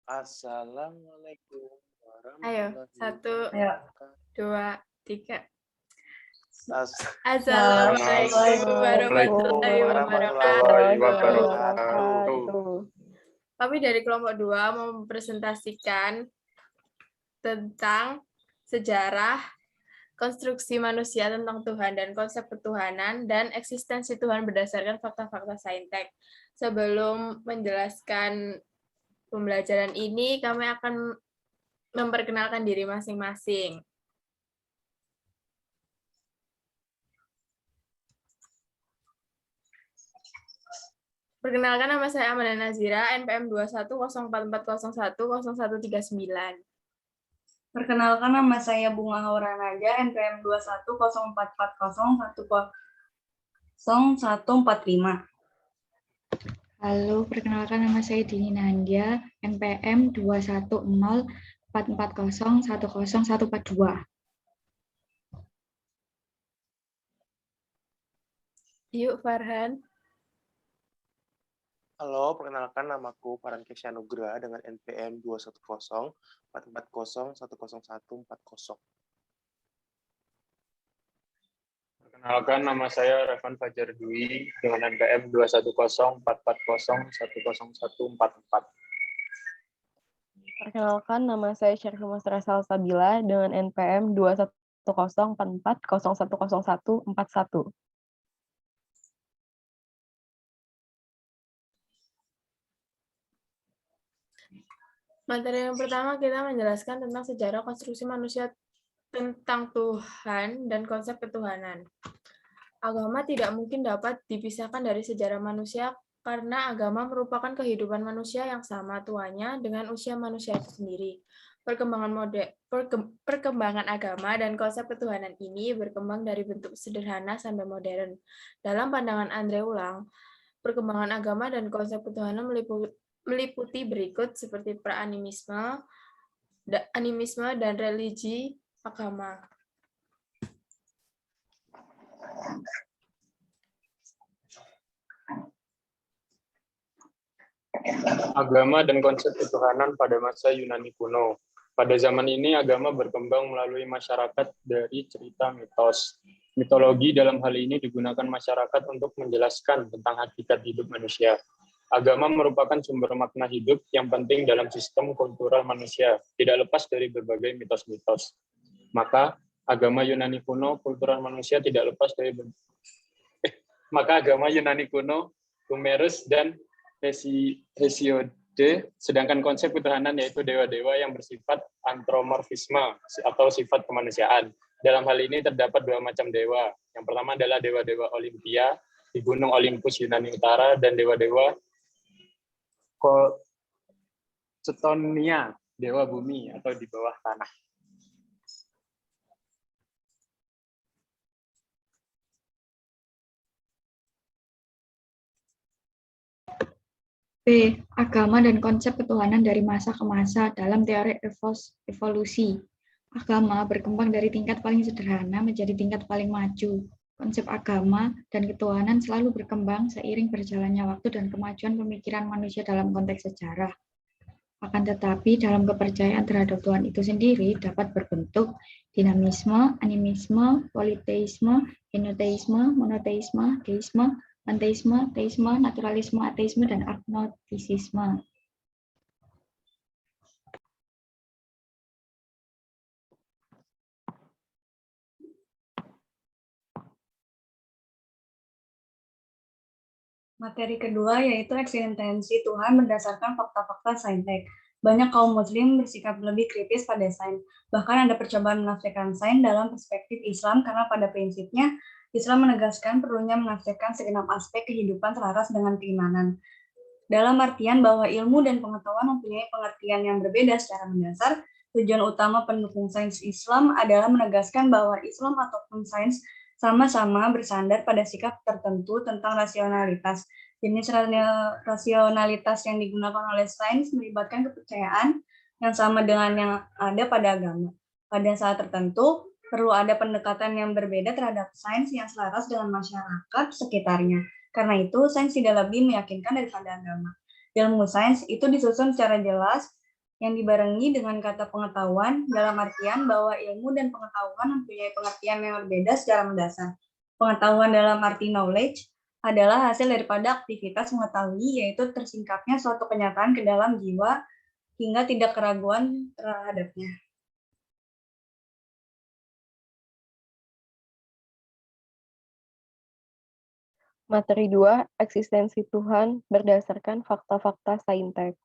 Assalamualaikum Ayo, warahmatullahi 1, wabarakatuh. 2, 3. As- Assalamualaikum warahmatullahi warahmatullahi wabarakatuh. Kami dari kelompok 2 mau mempresentasikan tentang sejarah, konstruksi manusia tentang Tuhan dan konsep ketuhanan dan eksistensi Tuhan berdasarkan fakta-fakta saintek. Sebelum menjelaskan pembelajaran ini, kami akan memperkenalkan diri masing-masing. Perkenalkan, nama saya Amanda Nazira, NPM 21044010010139. Perkenalkan, nama saya Bunga Hauranaja, NPM 210440100145. Halo, perkenalkan nama saya Dini Nandia, NPM 21044010142. Yuk, Farhan. Halo, perkenalkan namaku Farhan Kesya Nugra dengan NPM 2104440100140. Perkenalkan, nama saya Revan Fajar Dwi dengan NPM 2104440100144. Perkenalkan, nama saya Syarifah Masra Salsabila dengan NPM 21044010141. Materi yang pertama kita menjelaskan tentang sejarah konstruksi manusia tentang Tuhan dan konsep ketuhanan. Agama tidak mungkin dapat dipisahkan dari sejarah manusia karena agama merupakan kehidupan manusia yang sama tuanya dengan usia manusia itu sendiri. Perkembangan agama dan konsep ketuhanan ini berkembang dari bentuk sederhana sampai modern. Dalam pandangan Andre Ulang, perkembangan agama dan konsep ketuhanan meliputi berikut seperti pra-animisme, animisme, dan religi agama. Agama dan konsep ketuhanan pada masa Yunani kuno. Pada zaman ini, agama berkembang melalui masyarakat dari cerita mitos. Mitologi dalam hal ini digunakan masyarakat untuk menjelaskan tentang hakikat hidup manusia. Agama merupakan sumber makna hidup yang penting dalam sistem kultural manusia, tidak lepas dari berbagai mitos-mitos. Maka, agama Yunani kuno, kultural manusia tidak lepas dari maka agama Yunani kuno, Homerus dan Hesiode, sedangkan konsep ketuhanan yaitu dewa-dewa yang bersifat antromorfisme atau sifat kemanusiaan. Dalam hal ini terdapat dua macam dewa. Yang pertama adalah dewa-dewa Olimpia di Gunung Olympus Yunani Utara dan dewa-dewa Cetonia, dewa bumi atau di bawah tanah. B. Agama dan konsep ketuhanan dari masa ke masa dalam teori evolusi. Agama berkembang dari tingkat paling sederhana menjadi tingkat paling maju. Konsep agama dan ketuhanan selalu berkembang seiring berjalannya waktu dan kemajuan pemikiran manusia dalam konteks sejarah. Akan tetapi, dalam kepercayaan terhadap Tuhan itu sendiri dapat berbentuk dinamisme, animisme, politeisme, henoteisme, monoteisme, deisme, panteisme, teisme, naturalisme, ateisme, dan agnostisisme. Materi kedua yaitu eksistensi Tuhan berdasarkan fakta-fakta saintek. Banyak kaum muslim bersikap lebih kritis pada sains. Bahkan ada percobaan menafsirkan sains dalam perspektif Islam karena pada prinsipnya Islam menegaskan perlunya menafsirkan segenap aspek kehidupan selaras dengan keimanan. Dalam artian bahwa ilmu dan pengetahuan mempunyai pengertian yang berbeda secara mendasar, tujuan utama pendukung sains Islam adalah menegaskan bahwa Islam ataupun sains sama-sama bersandar pada sikap tertentu tentang rasionalitas. Jenis rasionalitas yang digunakan oleh sains melibatkan kepercayaan yang sama dengan yang ada pada agama. Pada saat tertentu, perlu ada pendekatan yang berbeda terhadap sains yang selaras dengan masyarakat sekitarnya. Karena itu, sains tidak lebih meyakinkan daripada agama. Ilmu sains itu disusun secara jelas yang dibarengi dengan kata pengetahuan dalam artian bahwa ilmu dan pengetahuan mempunyai pengertian yang berbeda secara mendasar. Pengetahuan dalam arti knowledge adalah hasil daripada aktivitas mengetahui, yaitu tersingkapnya suatu kenyataan ke dalam jiwa hingga tidak keraguan terhadapnya. Materi 2, eksistensi Tuhan berdasarkan fakta-fakta saintek.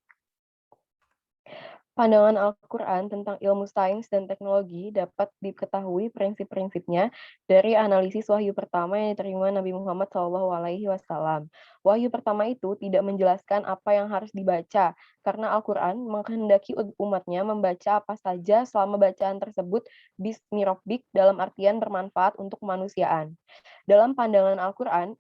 Pandangan Al-Quran tentang ilmu sains dan teknologi dapat diketahui prinsip-prinsipnya dari analisis wahyu pertama yang diterima Nabi Muhammad SAW. Wahyu pertama itu tidak menjelaskan apa yang harus dibaca, karena Al-Quran menghendaki umatnya membaca apa saja selama bacaan tersebut bismi rabbik dalam artian bermanfaat untuk kemanusiaan. Dalam pandangan Al-Quran,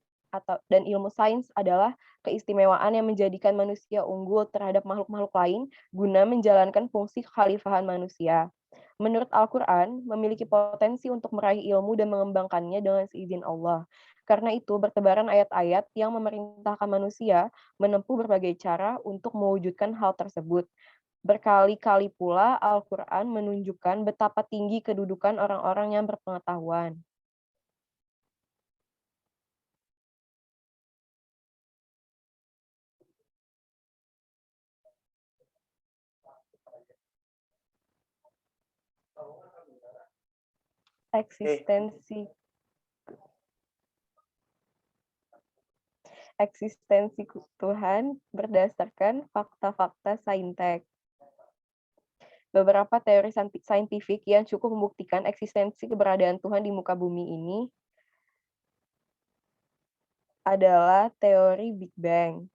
dan ilmu sains adalah keistimewaan yang menjadikan manusia unggul terhadap makhluk-makhluk lain guna menjalankan fungsi kekhalifahan manusia. Menurut Al-Quran, memiliki potensi untuk meraih ilmu dan mengembangkannya dengan seizin Allah. Karena itu, bertebaran ayat-ayat yang memerintahkan manusia menempuh berbagai cara untuk mewujudkan hal tersebut. Berkali-kali pula Al-Quran menunjukkan betapa tinggi kedudukan orang-orang yang berpengetahuan. Eksistensi Tuhan berdasarkan fakta-fakta saintek. Beberapa teori saintifik yang cukup membuktikan eksistensi keberadaan Tuhan di muka bumi ini adalah teori Big Bang.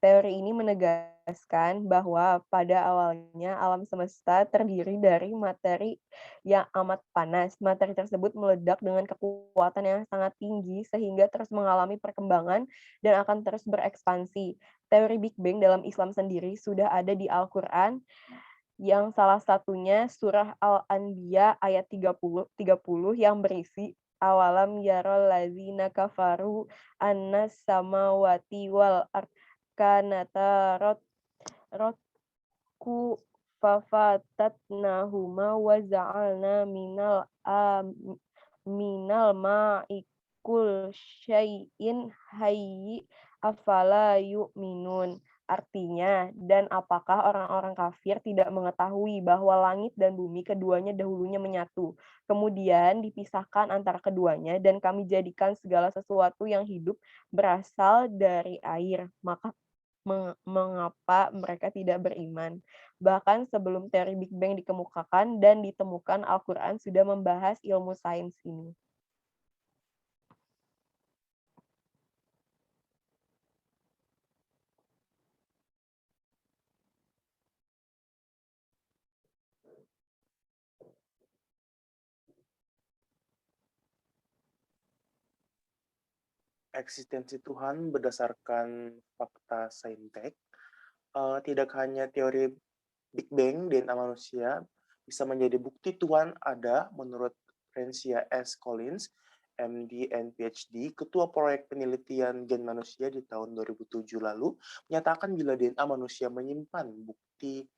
Teori ini menegaskan bahwa pada awalnya alam semesta terdiri dari materi yang amat panas. Materi tersebut meledak dengan kekuatan yang sangat tinggi sehingga terus mengalami perkembangan dan akan terus berekspansi. Teori Big Bang dalam Islam sendiri sudah ada di Al-Quran, yang salah satunya surah Al-Anbiya ayat 30 yang berisi awalam yarol lazina kafaru annas samawati wal ard kanata rotku fafatatnahuma wa ja'alna minal ma'ikul syai'in hayyi afala yu'minun. Artinya, dan apakah orang-orang kafir tidak mengetahui bahwa langit dan bumi keduanya dahulunya menyatu, kemudian dipisahkan antara keduanya, dan kami jadikan segala sesuatu yang hidup berasal dari air. Maka mengapa mereka tidak beriman? Bahkan sebelum teori Big Bang dikemukakan dan ditemukan, Al-Quran sudah membahas ilmu sains ini. Eksistensi Tuhan berdasarkan fakta saintek, tidak hanya teori Big Bang DNA manusia bisa menjadi bukti Tuhan ada menurut Francia S. Collins, MD and PhD, Ketua Proyek Penelitian Gen Manusia di tahun 2007 lalu, menyatakan bila DNA manusia menyimpan bukti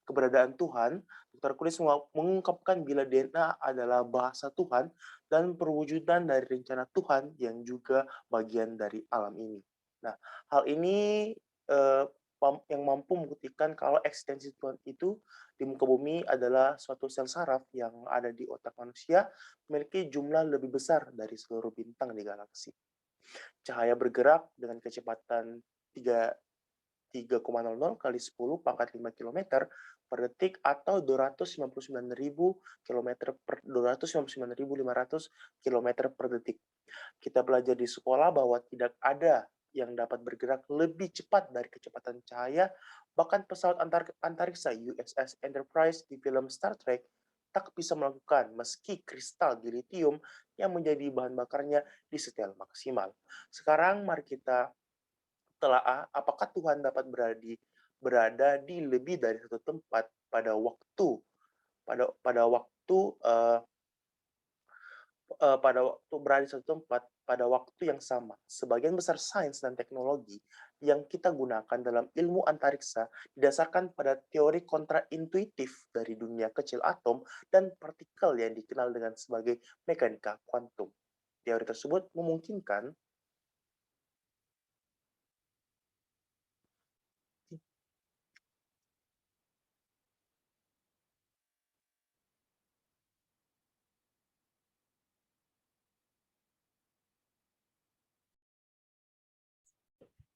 keberadaan Tuhan, Dr. Collins mengungkapkan bila DNA adalah bahasa Tuhan dan perwujudan dari rencana Tuhan yang juga bagian dari alam ini. Nah, hal ini yang mampu membuktikan kalau eksistensi Tuhan itu di muka bumi adalah suatu sel saraf yang ada di otak manusia memiliki jumlah lebih besar dari seluruh bintang di galaksi. Cahaya bergerak dengan kecepatan 3,00 kali 10 pangkat 5 km per detik atau 259.500 km per detik. Kita belajar di sekolah bahwa tidak ada yang dapat bergerak lebih cepat dari kecepatan cahaya, bahkan pesawat antariksa USS Enterprise di film Star Trek tak bisa melakukan meski kristal di litium yang menjadi bahan bakarnya disetel maksimal. Sekarang mari kita telaah apakah Tuhan dapat berada di lebih dari satu tempat pada waktu pada waktu berada di satu tempat pada waktu yang sama. Sebagian besar sains dan teknologi yang kita gunakan dalam ilmu antariksa didasarkan pada teori kontraintuitif dari dunia kecil atom dan partikel yang dikenal dengan sebagai mekanika kuantum. Teori tersebut memungkinkan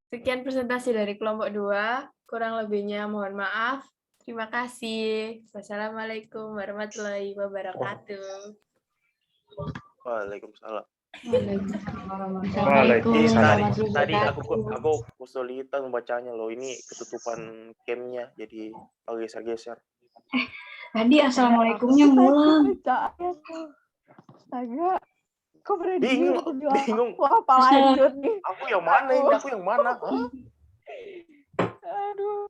Sekian presentasi dari kelompok 2. Kurang lebihnya mohon maaf. Terima kasih. Wassalamualaikum warahmatullahi wabarakatuh. Waalaikumsalam. Assalamualaikum Tadi warahmatullahi aku wabarakatuh. kesulitan membacanya loh. Ini ketutupan camnya jadi geser-geser. Tadi assalamualaikumnya ngulang. Astaga. Kok berani Bingung. Wah, apa lanjut nih? Aku yang mana ini? Aku yang mana? Hah? Aduh.